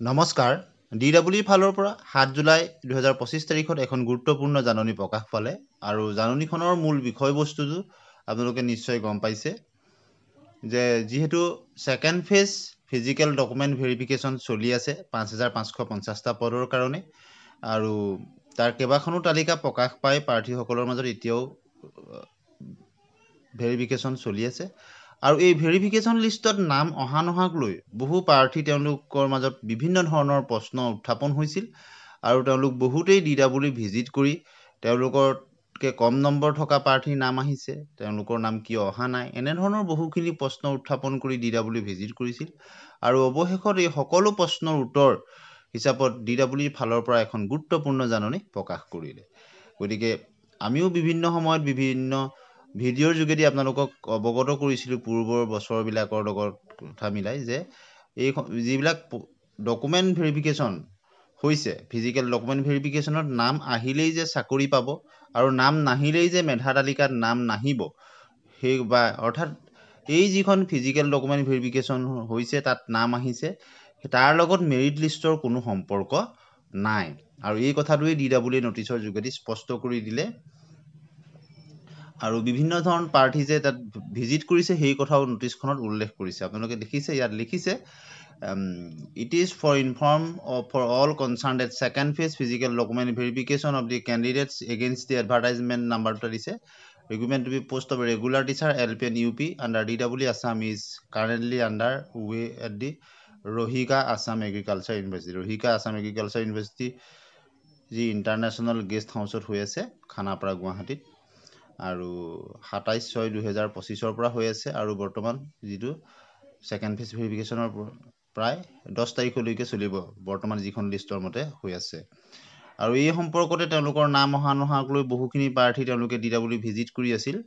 নমস্কাৰ DWৰ ফালৰ পৰা 7 জুলাই 2025 তাৰিখত এখন গুৰুত্বপূৰ্ণ জাননী প্ৰকাশ পালে আৰু জাননীখনৰ মূল বিষয়বস্তুটো আপোনালোকে নিশ্চয় গম পাইছে যে যিহেতু second phase physical document verification চলি আছে 5550টা পদৰ কাৰণে আৰু তাৰ কেবাখনো তালিকা প্ৰকাশ পাই প্ৰাৰ্থীসকলৰ মাজত এতিয়াও ভেৰিফিকেশন চলি আছে আৰু এই ভেৰিফিকেশন লিষ্টত নাম অহা নহাক লৈ বহু প্ৰাৰ্থী তেওঁলোকৰ মাজত বিভিন্ন ধৰণৰ প্ৰশ্ন উত্থাপন হৈছিল আৰু তেওঁলোক বহুতেই DW ভিজিট কৰি তেওঁলোকৰকে কম নম্বৰ থকা প্ৰাৰ্থীৰ নাম আহিছে তেওঁলোকৰ নাম কিয় অহা নাই এনে ধৰণৰ বহুখিনি প্ৰশ্ন উত্থাপন কৰি DW ভিজিট কৰিছিল আৰু অৱশেষত এই সকলো প্ৰশ্নৰ উত্তৰ হিচাপত DWৰ ফালৰ পৰা এখন গুৰুত্বপূৰ্ণ জাননী প্ৰকাশ কৰিলে গতিকে আমিও বিভিন্ন সময়ত বিভিন্ন ভিডিঅ'ৰ যোগেদি আপোনালোকক অৱগত কৰিছিলোঁ পূৰ্বৰ বছৰবিলাকৰ লগত কথা মিলাই যে এই যিবিলাক ডকুমেন্ট ভেৰিফিকেশন হৈছে ফিজিক্যাল ডকুমেন্ট ভেৰিফিকেশনত নাম আহিলেই যে চাকৰি পাব আৰু নাম নাহিলেই যে মেধা তালিকাত নাম নাহিব সেই বা অৰ্থাৎ এই যিখন ফিজিক্যাল ডকুমেন্ট ভেৰিফিকেশন হৈছে তাত নাম আহিছে তাৰ লগত মেৰিট লিষ্টৰ কোনো সম্পৰ্ক নাই আৰু এই কথাটোৱে DWৰ নটিচৰ যোগেদি স্পষ্ট কৰি দিলে আৰু বিভিন্ন ধৰণ প্ৰাৰ্থী যে তাত ভিজিট কৰিছে সেই কথাও নটিচখনত উল্লেখ কৰিছে আপোনালোকে দেখিছে ইয়াত লিখিছে it is for inform for all concerned that second phase physical document verification of the candidates against the advertisement number দিছে requirement to be post of a regular teacher LP and UP under DW Assam is currently under way at the Rohika Assam Agriculture University Rohika Assam Agriculture University যি international guest হাউচত হৈ আছে খানাপাৰা গুৱাহাটীত আৰু 27/6/2025 পৰা হৈ আছে আৰু বৰ্তমান যিটো সেকেন্ড ফেজ ভেৰিফিকেশনৰ প্ৰায় 10 তাৰিখলৈকে চলিব বৰ্তমান যিখন লিষ্টৰ মতে হৈ আছে আৰু এই সম্পৰ্কতে তেওঁলোকৰ নাম অহা নহাক লৈ বহুখিনি প্ৰাৰ্থী তেওঁলোকে DW ভিজিট কৰি আছিল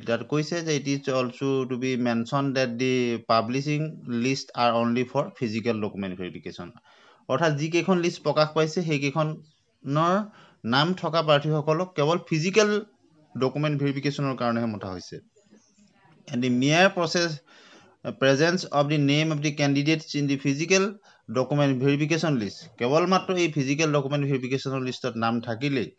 তাত কৈছে যে it is also to be mentioned that the publishing list are only for physical document verification অৰ্থাৎ যি কেইখন লিষ্ট প্ৰকাশ পাইছে সেই কেইখনৰ নাম থকা প্ৰাৰ্থীসকলক কেৱল ফিজিক্যাল ডকুমেন্ট ভেৰিফিকেশনৰ কাৰণেহে মতা হৈছে and the mere presence of the name of the candidates in the physical document verification list কেৱল মাত্ৰ এই physical document verification লিষ্টত নাম থাকিলেই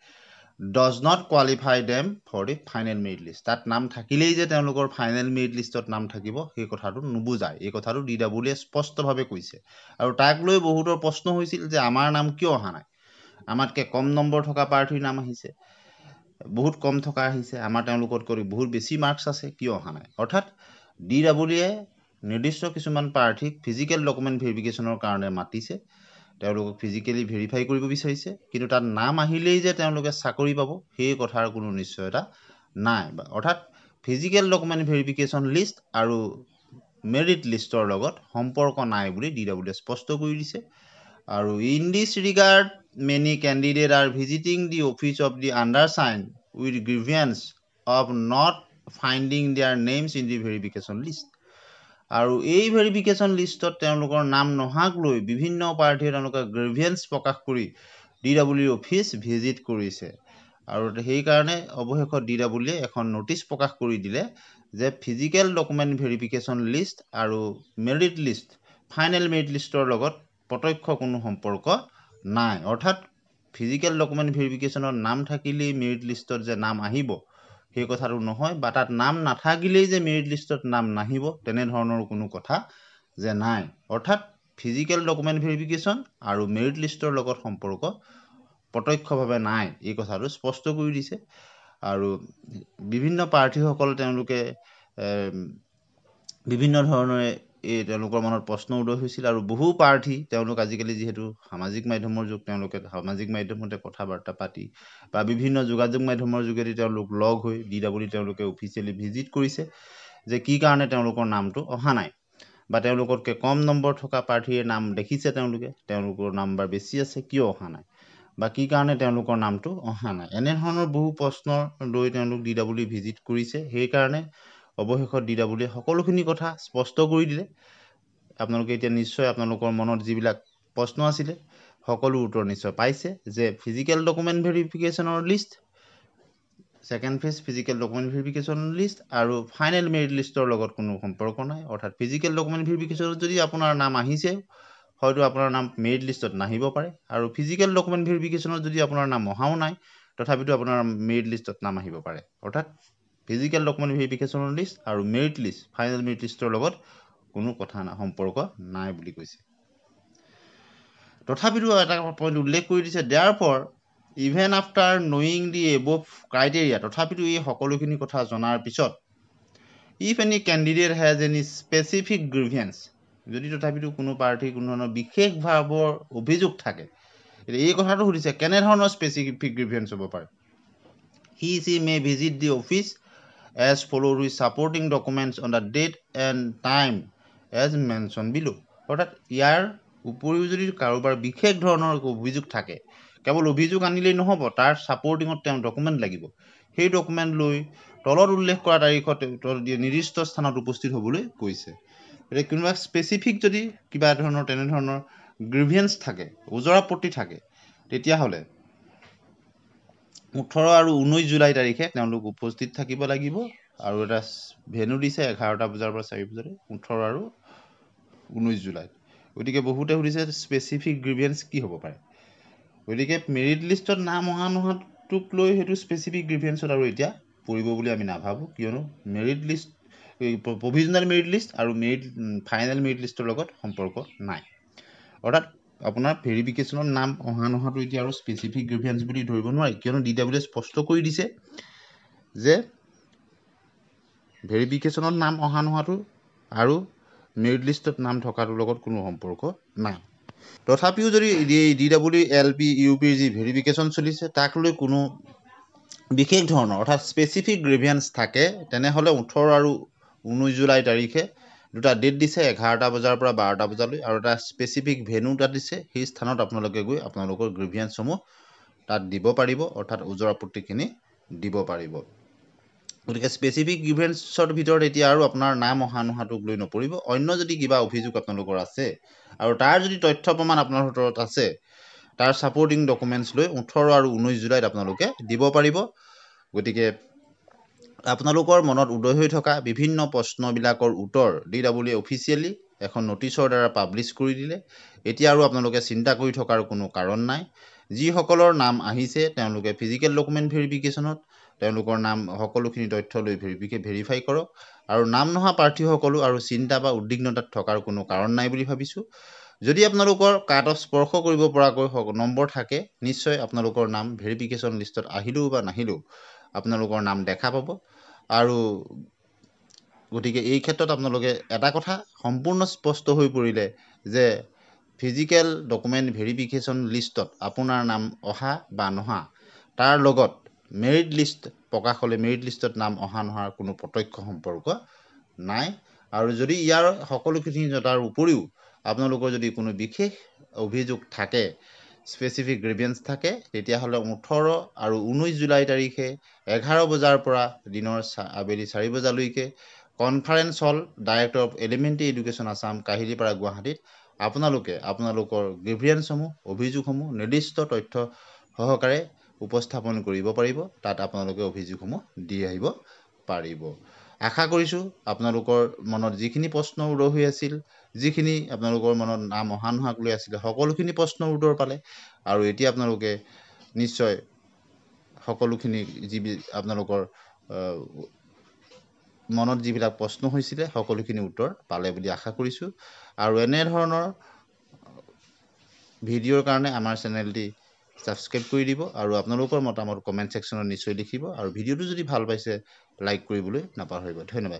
does not qualify them for the final merit list তাত নাম থাকিলেই যে তেওঁলোকৰ ফাইনেল মেৰিট লিষ্টত নাম থাকিব সেই কথাটো নুবুজায় এই কথাটো DWয়ে স্পষ্টভাৱে কৈছে আৰু তাক লৈ বহুতৰ প্ৰশ্ন হৈছিল যে আমাৰ নাম কিয় অহা নাই আমাতকে কম নম্বৰ থকা প্ৰাৰ্থীৰ নাম আহিছে বহুত কম থকা আহিছে আমাৰ তেওঁলোকত কৰি বহুত বেছি মাৰ্কস আছে কিয় অহা নাই অৰ্থাৎ DWয়ে নিৰ্দিষ্ট কিছুমান প্ৰাৰ্থীক ফিজিক্যাল ডকুমেন্ট ভেৰিফিকেশনৰ কাৰণে মাতিছে তেওঁলোকক ফিজিক্যালি ভেৰিফাই কৰিব বিচাৰিছে কিন্তু তাত নাম আহিলেই যে তেওঁলোকে চাকৰি পাব সেই কথাৰ কোনো নিশ্চয়তা নাই অৰ্থাৎ ফিজিক্যাল ডকুমেন্ট ভেৰিফিকেশন লিষ্ট আৰু মেৰিট লিষ্টৰ লগত সম্পৰ্ক নাই বুলি DWয়ে স্পষ্ট কৰি দিছে আৰু in this regard many candidates are visiting the office of the undersigned with grievance of not finding their names in the verification list আৰু এই ভেৰিফিকেশন লিষ্টত তেওঁলোকৰ নাম নহাক লৈ বিভিন্ন প্ৰাৰ্থীয়ে তেওঁলোকৰ গ্ৰিভেন্স প্ৰকাশ কৰি DWৰ অফিচ ভিজিট কৰিছে আৰু সেই কাৰণে অৱশেষত DWয়ে এখন নোটিচ প্ৰকাশ কৰি দিলে যে ফিজিক্যাল ডকুমেন্ট ভেৰিফিকেশন লিষ্ট আৰু মেৰিট লিষ্ট ফাইনেল মেৰিট লিষ্টৰ লগত প্ৰত্যক্ষ কোনো সম্পৰ্ক নাই অৰ্থাৎ ফিজিক্যাল ডকুমেন্ট ভেৰিফিকেশনৰ নাম থাকিলেই মেৰিট লিষ্টত যে নাম আহিব সেই কথাটো নহয় বা তাত নাম নাথাকিলেই যে মেৰিট লিষ্টত নাম নাহিব তেনে ধৰণৰ কোনো কথা যে নাই অৰ্থাৎ ফিজিক্যাল ডকুমেন্ট ভেৰিফিকেশন আৰু মেৰিট লিষ্টৰ লগত সম্পৰ্ক প্ৰত্যক্ষভাৱে নাই এই কথাটো স্পষ্ট কৰি দিছে আৰু বিভিন্ন প্ৰাৰ্থীসকল তেওঁলোকে বিভিন্ন ধৰণে এই তেওঁলোকৰ মনত প্ৰশ্ন উদয় হৈছিল আৰু বহু প্ৰাৰ্থী তেওঁলোক আজিকালি যেহেতু সামাজিক মাধ্যমৰ যুগ তেওঁলোকে সামাজিক মাধ্যমতে কথাবাৰ্তা পাতি বা বিভিন্ন যোগাযোগ মাধ্যমৰ যোগেদি তেওঁলোক লগ হৈ DW তেওঁলোকে অফিচিয়েলি ভিজিট কৰিছে যে কি কাৰণে তেওঁলোকৰ নামটো অহা নাই বা তেওঁলোকতকৈ কম নম্বৰ থকা প্ৰাৰ্থীৰ নাম দেখিছে তেওঁলোকৰ নাম্বাৰ বেছি আছে কিয় অহা নাই বা কি কাৰণে তেওঁলোকৰ নামটো অহা নাই এনে ধৰণৰ বহু প্ৰশ্ন লৈ তেওঁলোক DW ভিজিট কৰিছে সেই কাৰণে অৱশেষত DWয়ে সকলোখিনি কথা স্পষ্ট কৰি দিলে আপোনালোকে এতিয়া নিশ্চয় আপোনালোকৰ মনত যিবিলাক প্ৰশ্ন আছিল সকলো উত্তৰ নিশ্চয় পাইছে যে ফিজিক্যাল ডকুমেন্ট ভেৰিফিকেশনৰ list second phase physical document verification list আৰু ফাইনেল মেৰিট লিষ্টৰ লগত কোনো সম্পৰ্ক নাই অৰ্থাৎ ফিজিক্যাল ডকুমেন্ট ভেৰিফিকেশনত যদি আপোনাৰ নাম আহিছে হয়তো আপোনাৰ নাম মেৰিট লিষ্টত নাহিব পাৰে আৰু ফিজিকেল ডকুমেণ্ট ভেৰিফিকেশ্যনত যদি আপোনাৰ নাম অহাও নাই তথাপিতো আপোনাৰ মেৰিট লিষ্টত নাম আহিব পাৰে অৰ্থাৎ ফিজিকেল ডকুমেণ্ট ভেৰিফিকেশ্যনৰ লিষ্ট আৰু মেৰিট লিষ্ট ফাইনেল মেৰিট লিষ্টৰ লগত কোনো কথা সম্পৰ্ক নাই বুলি কৈছে তথাপিতো এটা পইণ্ট উল্লেখ কৰি দিছে therefore even after knowing the above criteria তথাপিতো এই সকলোখিনি কথা জনাৰ পিছত if any candidate has any specific grievance যদি তথাপিতো কোনো প্ৰাৰ্থীৰ কোনো ধৰণৰ বিশেষ ভাৱৰ অভিযোগ থাকে এই কথাটো সুধিছে কেনে ধৰণৰ স্পেচিফিক গ্ৰিভিয়েন্স হ'ব পাৰে he may visit the office as followed with supporting documents on the date and time as mentioned below অৰ্থাৎ ইয়াৰ উপৰিও যদি কাৰোবাৰ বিশেষ ধৰণৰ অভিযোগ থাকে কেৱল অভিযোগ আনিলেই নহ'ব তাৰ সাপোৰ্টিঙত তেওঁ ডকুমেণ্ট লাগিব সেই ডকুমেণ্ট লৈ তলত উল্লেখ কৰা তাৰিখত নিৰ্দিষ্ট স্থানত উপস্থিত হ'বলৈ কৈছে এতিয়া কোনোবা স্পেচিফিক যদি কিবা ধৰণৰ তেনেধৰণৰ গ্ৰিভিয়েন্স থাকে ওজৰাপত্তি থাকে তেতিয়াহ'লে 18 আৰু 19 জুলাই তাৰিখে তেওঁলোক উপস্থিত থাকিব লাগিব আৰু এটা ভেনু দিছে 11টা বজাৰ পৰা 4 বজালৈ 18 আৰু 19 জুলাই গতিকে বহুতে সুধিছে স্পেচিফিক গ্ৰিভিয়েন্স কি হ'ব পাৰে গতিকে মেৰিট লিষ্টত নাম অহা নোহোৱাটোক লৈ সেইটো স্পেচিফিক গ্ৰিভিয়েন্সত আৰু এতিয়া পৰিব বুলি আমি নাভাবোঁ কিয়নো merit list provisional merit list আৰু ফাইনেল মেৰিট লিষ্টৰ লগত সম্পৰ্ক নাই অৰ্থাৎ আপোনাৰ ভেৰিফিকেশ্যনৰ নাম অহা নোহোৱাটো এতিয়া আৰু স্পেচিফিক গ্ৰিভিয়েন্স বুলি ধৰিব নোৱাৰি কিয়নো DWE স্পষ্ট কৰি দিছে যে ভেৰিফিকেশ্যনৰ নাম অহা নোহোৱাটো আৰু মেৰিট লিষ্টত নাম থকাটোৰ লগত কোনো সম্পৰ্ক নাই তথাপিও যদি DWE LP UPৰ যি ভেৰিফিকেশ্যন চলিছে তাক লৈ কোনো বিশেষ ধৰণৰ অৰ্থাৎ স্পেচিফিক গ্ৰিভিয়েন্স থাকে তেনেহ'লে 18 আৰু 19 জুলাই তাৰিখে দুটা ডেট দিছে 11টা বজাৰ পৰা 12টা বজালৈ আৰু এটা স্পেচিফিক ভেনু তাত দিছে সেই স্থানত আপোনালোকে গৈ আপোনালোকৰ গ্ৰিভিয়েন্সসমূহ তাত দিব পাৰিব অৰ্থাৎ ওজৰাপত্তিখিনি দিব পাৰিব গতিকে স্পেচিফিক গ্ৰিভিয়েন্সৰ ভিতৰত এতিয়া আৰু আপোনাৰ নাম অহা নোহোৱাটোক লৈ নপৰিব অন্য যদি কিবা অভিযোগ আপোনালোকৰ আছে আৰু তাৰ যদি তথ্য প্ৰমাণ আপোনাৰ হাতত আছে তাৰ সাপোৰ্টিং ডকুমেণ্টছ লৈ 18 আৰু 19 জুলাইত আপোনালোকে দিব পাৰিব গতিকে আপোনালোকৰ মনত উদয় হৈ থকা বিভিন্ন প্ৰশ্নবিলাকৰ উত্তৰ DWE অফিচিয়েলি এখন নটিছৰ দ্বাৰা পাব্লিছ কৰি দিলে এতিয়া আৰু আপোনালোকে চিন্তা কৰি থকাৰ কোনো কাৰণ নাই যিসকলৰ নাম আহিছে তেওঁলোকে ফিজিকেল ডকুমেণ্ট ভেৰিফিকেশ্যনত তেওঁলোকৰ নাম সকলোখিনি তথ্য লৈ ভেৰিফাই কৰক আৰু নাম নহা প্ৰাৰ্থীসকলো আৰু চিন্তা বা উদ্বিগ্নতাত থকাৰ কোনো কাৰণ নাই বুলি ভাবিছোঁ যদি আপোনালোকৰ কাট অফ স্পৰ্শ কৰিব পৰাকৈ নম্বৰ থাকে নিশ্চয় আপোনালোকৰ নাম ভেৰিফিকেশ্যন লিষ্টত আহিলেও বা নাহিলেও আপোনালোকৰ নাম দেখা পাব আৰু গতিকে এই ক্ষেত্ৰত আপোনালোকে এটা কথা সম্পূৰ্ণ স্পষ্ট হৈ পৰিলে যে ফিজিকেল ডকুমেণ্ট ভেৰিফিকেশ্যন লিষ্টত আপোনাৰ নাম অহা বা নহা তাৰ লগত মেৰিট লিষ্ট প্ৰকাশ হ'লে মেৰিট লিষ্টত নাম অহা নোহাৰ কোনো প্ৰত্যক্ষ সম্পৰ্ক নাই আৰু যদি ইয়াৰ সকলোখিনি তাৰ উপৰিও আপোনালোকৰ যদি কোনো বিশেষ অভিযোগ থাকে স্পেচিফিক গ্ৰিভিয়েন্স থাকে তেতিয়াহ'লে 18 আৰু 19 জুলাই তাৰিখে 11 বজাৰ পৰা দিনৰ আবেলি 4 বজালৈকে conference hall director of elementary education Assam Kahilipara গুৱাহাটীত আপোনালোকে আপোনালোকৰ গ্ৰিভিয়েন্সসমূহ অভিযোগসমূহ নিৰ্দিষ্ট তথ্য সহকাৰে উপস্থাপন কৰিব পাৰিব তাত আপোনালোকে অভিযোগসমূহ দি আহিব পাৰিব আশা কৰিছোঁ আপোনালোকৰ মনত যিখিনি প্ৰশ্ন উদয় হৈ আছিল যিখিনি আপোনালোকৰ মনত নাম অহা নোহাক লৈ আছিলে সকলোখিনি প্ৰশ্নৰ উত্তৰ পালে আৰু এতিয়া আপোনালোকে নিশ্চয় সকলোখিনি যি আপোনালোকৰ মনত যিবিলাক প্ৰশ্ন হৈছিলে সকলোখিনি উত্তৰ পালে বুলি আশা কৰিছোঁ আৰু এনেধৰণৰ ভিডিঅ'ৰ কাৰণে আমাৰ চেনেলটি ছাবস্ক্ৰাইব কৰি দিব আৰু আপোনালোকৰ মতামত কমেণ্ট ছেকশ্যনত নিশ্চয় লিখিব আৰু ভিডিঅ'টো যদি ভাল পাইছে লাইক কৰিবলৈ নাপাহৰিব ধন্যবাদ